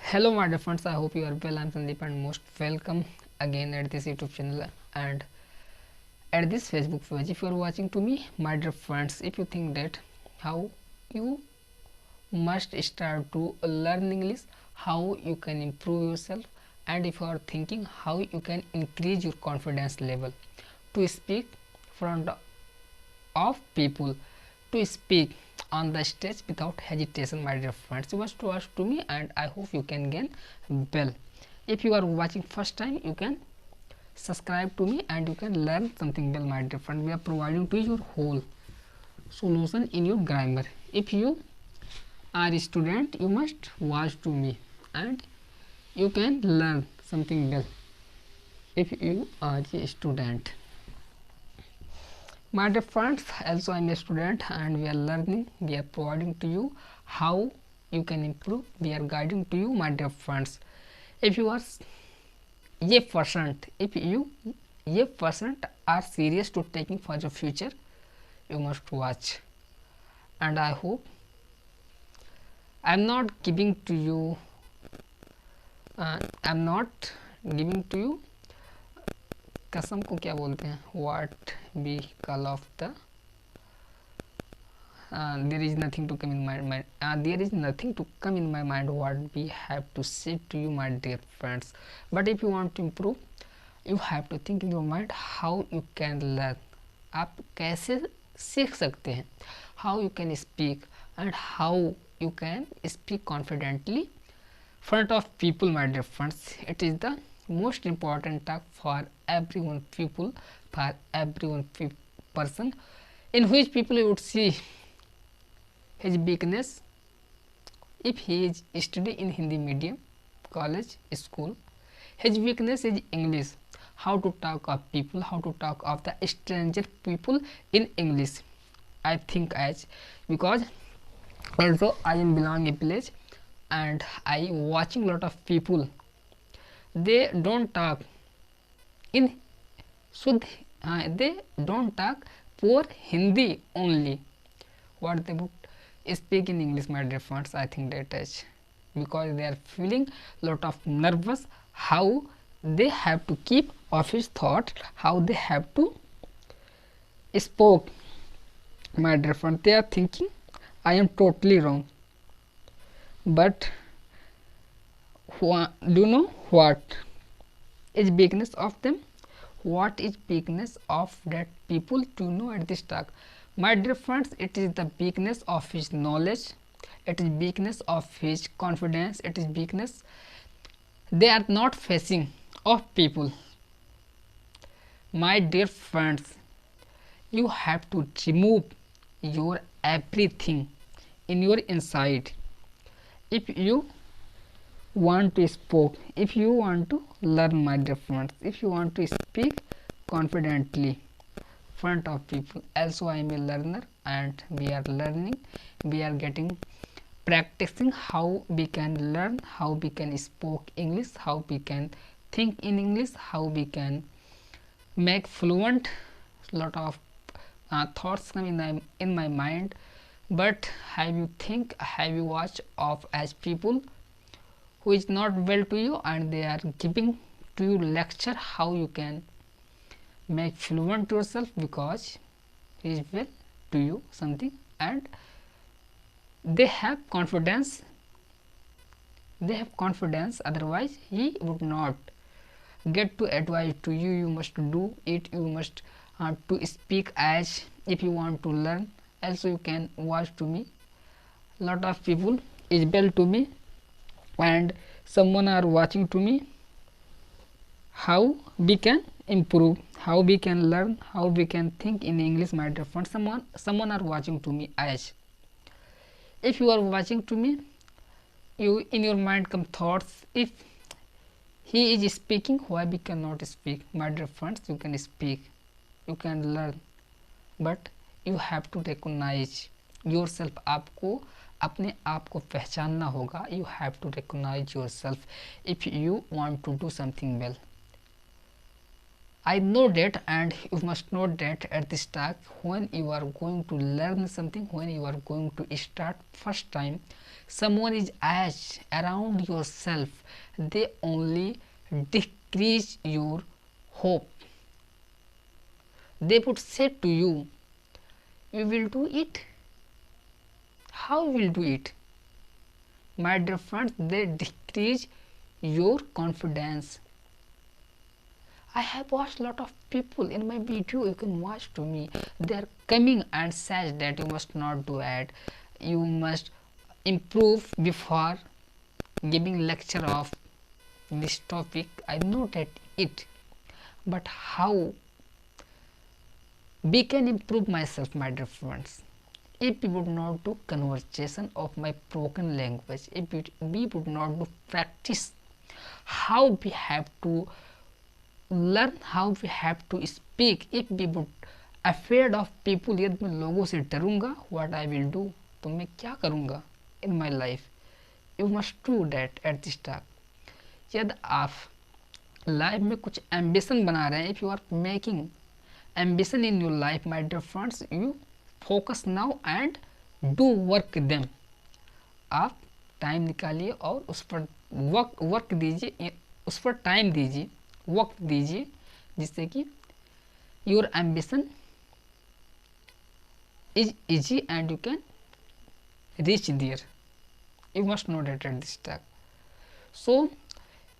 Hello my dear friends, I hope you are well. I'm Sandeep and most welcome again at this YouTube channel and at this Facebook page. If you are watching to me, my dear friends, if you think that how you must start to learn English, how you can improve yourself, and if you are thinking how you can increase your confidence level to speak front of people, to speak on the stage without hesitation, my dear friends, you must watch to me and I hope you can gain well. If you are watching first time, you can subscribe to me and you can learn something well, my dear friend. We are providing to you your whole solution in your grammar. If you are a student, you must watch to me and you can learn something well. If you are a student, my dear friends, also I am a student and we are learning, we are providing to you how you can improve, we are guiding to you, my dear friends. If you are a percent, if you a percent are serious to taking for your future, you must watch. And I hope I am not giving to you, I am not giving to you कसम को क्या बोलते हैं, what we call of the there is nothing to come in my mind, there is nothing to come in my mind what we have to say to you, my dear friends. But if you want to improve, you have to think in your mind how you can learn, आप कैसे सीख सकते हैं, how you can speak and how you can speak confidently front of people, my dear friends. It is the most important task for everyone people, for everyone person, in which people you would see his weakness. If he is study in Hindi medium, college, school, his weakness is English. How to talk of people, how to talk of the stranger people in English. I think as because also I am belong a village and I watching lot of people, they don't talk in Sudh, they don't talk poor Hindi only. What they would speak in English, my dear friends, I think that is because they are feeling lot of nervous, how they have to keep office thought, how they have to spoke, my dear friend. They are thinking I am totally wrong. But do you know what is weakness of them? What is weakness of that people to know at this talk, my dear friends? It is the weakness of his knowledge, it is weakness of his confidence, it is weakness they are not facing of people. My dear friends, you have to remove your everything in your inside. If you want to speak, if you want to learn, my dear friends, if you want to speak confidently front of people, also I am a learner and we are learning, we are getting practicing how we can learn, how we can speak English, how we can think in English, how we can make fluent. Lot of thoughts come in my mind, but have you think, have you watch of as people who is not well to you and they are giving to you lecture how you can make fluent yourself because he is well to you something and they have confidence, they have confidence, otherwise he would not get to advise to you. You must do it, you must to speak as if you want to learn. Also you can watch to me, lot of people is well to me and someone are watching to me how we can improve, how we can learn, how we can think in English, my dear friend. Someone are watching to me as if you are watching to me, you in your mind come thoughts, if he is speaking, why we cannot speak, my dear friends? You can speak, you can learn, but you have to recognize yourself. आपको अपने आप को पहचानना होगा. You have to recognize yourself if you want to do something well. I know that and you must know that at this talk, when you are going to learn something, when you are going to start first time someone is edge around yourself, they only decrease your hope. They would say to you, you will do it. How you will do it? My dear friends, they decrease your confidence. I have watched a lot of people in my video, you can watch to me. They are coming and says that you must not do it. You must improve before giving lecture of this topic. I know that it, but how we can improve myself, my dear friends? If we would not do conversation of my broken language, if we would not do practice, how we have to learn, how we have to speak, if we would afraid of people, यदि मैं लोगों से डरूंगा, what I will do, तो मैं क्या करूंगा in my life? You must do that at this time. यदि आप लाइफ में कुछ एम्बिशन बना रहे हैं, if you are making ambition in your life, my dear friends, you focus now and do work them. आप टाइम निकालिए और उस पर वर्क दीजिए, उस पर टाइम दीजिए, वक्त दीजिए, जिससे कि your ambition is easy and you can reach there. You must know that at this time. So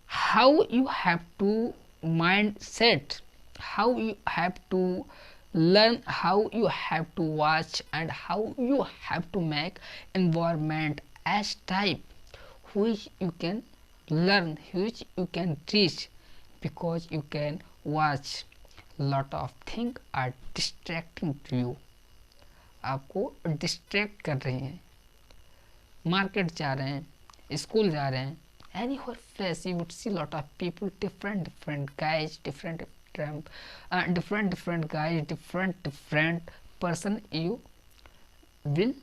how you have to mindset, how you have to learn, how you have to watch, and how you have to make environment as type which you can learn, which you can teach, because you can watch lot of things are distracting to you. आपको distract कर रही हैं. Market जा रहे हैं, school जा रहे हैं, anywhere place you would see lot of people, different guys, different guys, different person. You will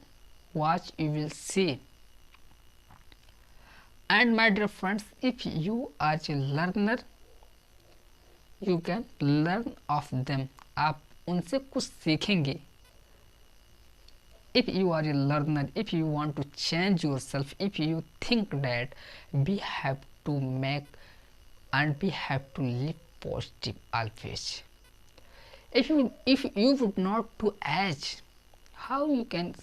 watch, you will see. And my dear friends, if you are a learner, you can learn of them. आप उनसे कुछ सीखेंगे. If you are a learner, if you want to change yourself, if you think that we have to make and we have to live positive always, if you would not to age, how you can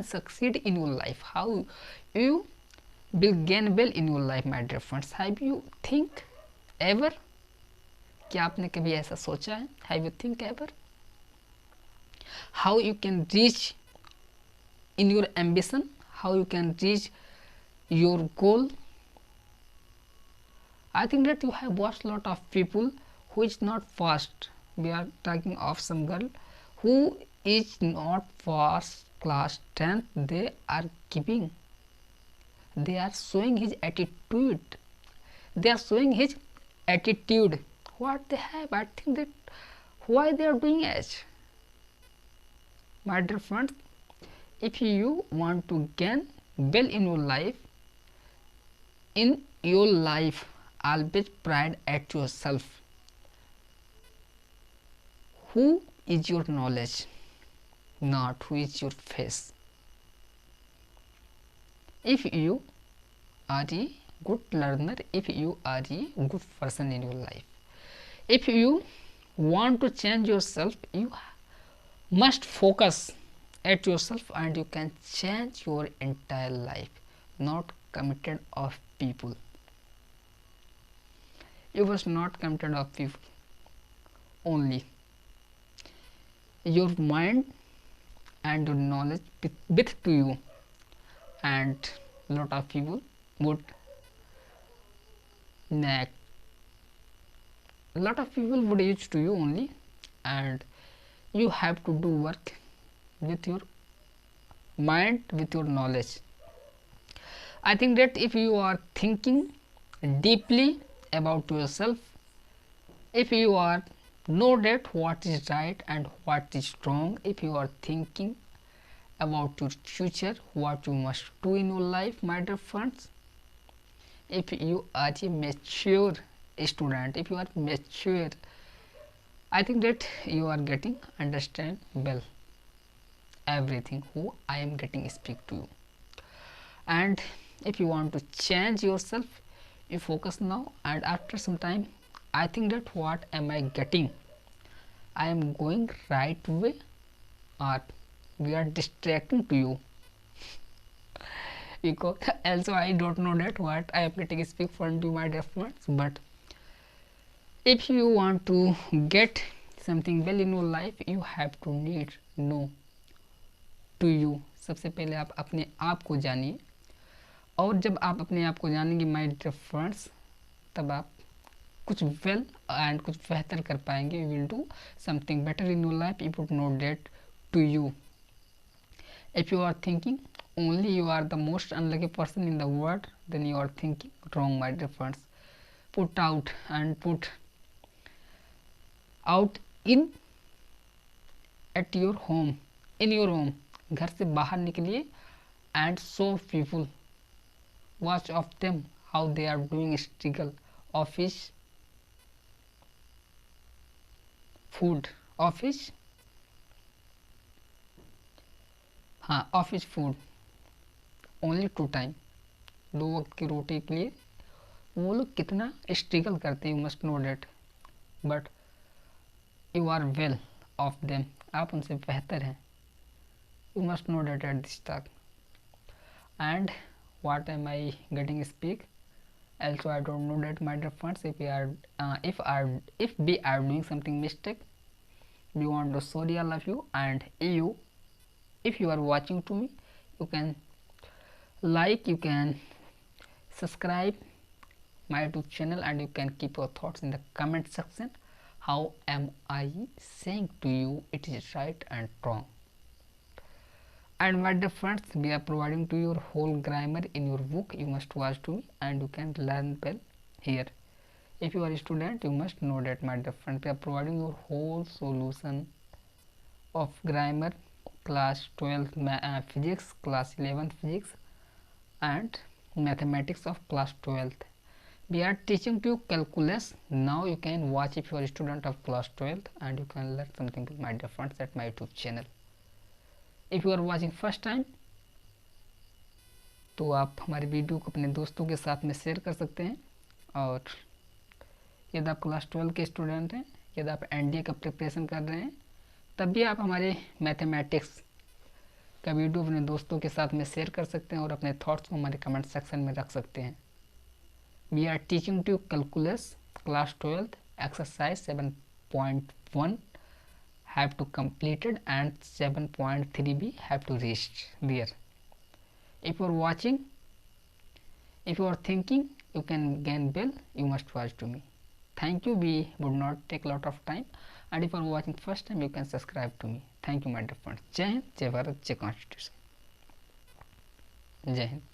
succeed in your life, how you will gain well in your life, my dear friends? Have you think ever? क्या आपने कभी ऐसा सोचा है? Have you think ever? How you can reach in your ambition, how you can reach your goal? I think that you have watched a lot of people who is not fast. We are talking of some girl who is not fast class 10th. They are giving, they are showing his attitude, they are showing his attitude, what they have. I think that why they are doing as. My dear friends, if you want to gain well in your life, always pride at yourself. Who is your knowledge, not who is your face. If you are a good learner, if you are a good person in your life, if you want to change yourself, you must focus at yourself and you can change your entire life, not committed of people. You was not committed of people only. Your mind and your knowledge with to you, and lot of people would nag, lot of people would use to you only, and you have to do work with your mind, with your knowledge. I think that if you are thinking deeply about yourself, if you are know that what is right and what is wrong, if you are thinking about your future, what you must do in your life, my dear friends, if you are a mature student, if you are mature, I think that you are getting understand well everything who I am getting speak to you. And if you want to change yourself, you focus now, and after some time I think that what am I getting, I am going right way, or we are distracting to you. Because also I don't know that what I am getting speak from to my reference. But if you want to get something well in your life, you have to need know to you. सबसे पहले आप अपने आप को जानिए, और जब आप अपने आप को जानेंगे माय डियर फ्रेंड्स, तब आप कुछ वेल एंड कुछ बेहतर कर पाएंगे. You will do something better in your life. You would no date to you. If you are thinking only you are the most unlucky person in the world, then you are thinking wrong, my dear friends. Put out and put out in at your home, in your home. घर से बाहर निकलिए and show people, watch of them how they are doing struggle. Office food, office, हाँ office food only 2 time, 2 वक्त की रोटी के लिए वो लोग कितना स्ट्रगल करते हैं. You must know that. But you are well off them, आप उनसे बेहतर हैं. You must know that at this तक. And what am I getting speak also I don't know that, my dear friends. If we are doing something mistake, we want to sorry all of you. And if you are watching to me, you can like, you can subscribe my YouTube channel, and you can keep your thoughts in the comment section. How am I saying to you it is right and wrong? And my dear friends, we are providing to your whole grammar in your book. You must watch to me and you can learn well here. If you are a student, you must know that, my dear friends, we are providing your whole solution of grammar, class 12 physics, class 11 physics, and mathematics of class 12th. We are teaching to you calculus. Now you can watch if you are a student of class 12th, and you can learn something, my dear friends, at my YouTube channel. If you are watching first time, तो आप हमारी video को अपने दोस्तों के साथ में share कर सकते हैं. और यदि आप क्लास 12 के स्टूडेंट हैं, यदि आप एनडीए का प्रिपरेशन कर रहे हैं, तब भी आप हमारे मैथमेटिक्स का वीडियो अपने दोस्तों के साथ में शेयर कर सकते हैं और अपने थॉट्स को हमारे कमेंट सेक्शन में रख सकते हैं. We are teaching to calculus class 12 exercise 7.1 have to completed, and 7.3b have to reach there. If you are watching, if you are thinking you can gain well, you must watch to me. Thank you. We would not take a lot of time, and if you are watching first time, you can subscribe to me. Thank you, my dear friends. Jai Hind, Jai Bharat, Jai Constitution. Jai Hind.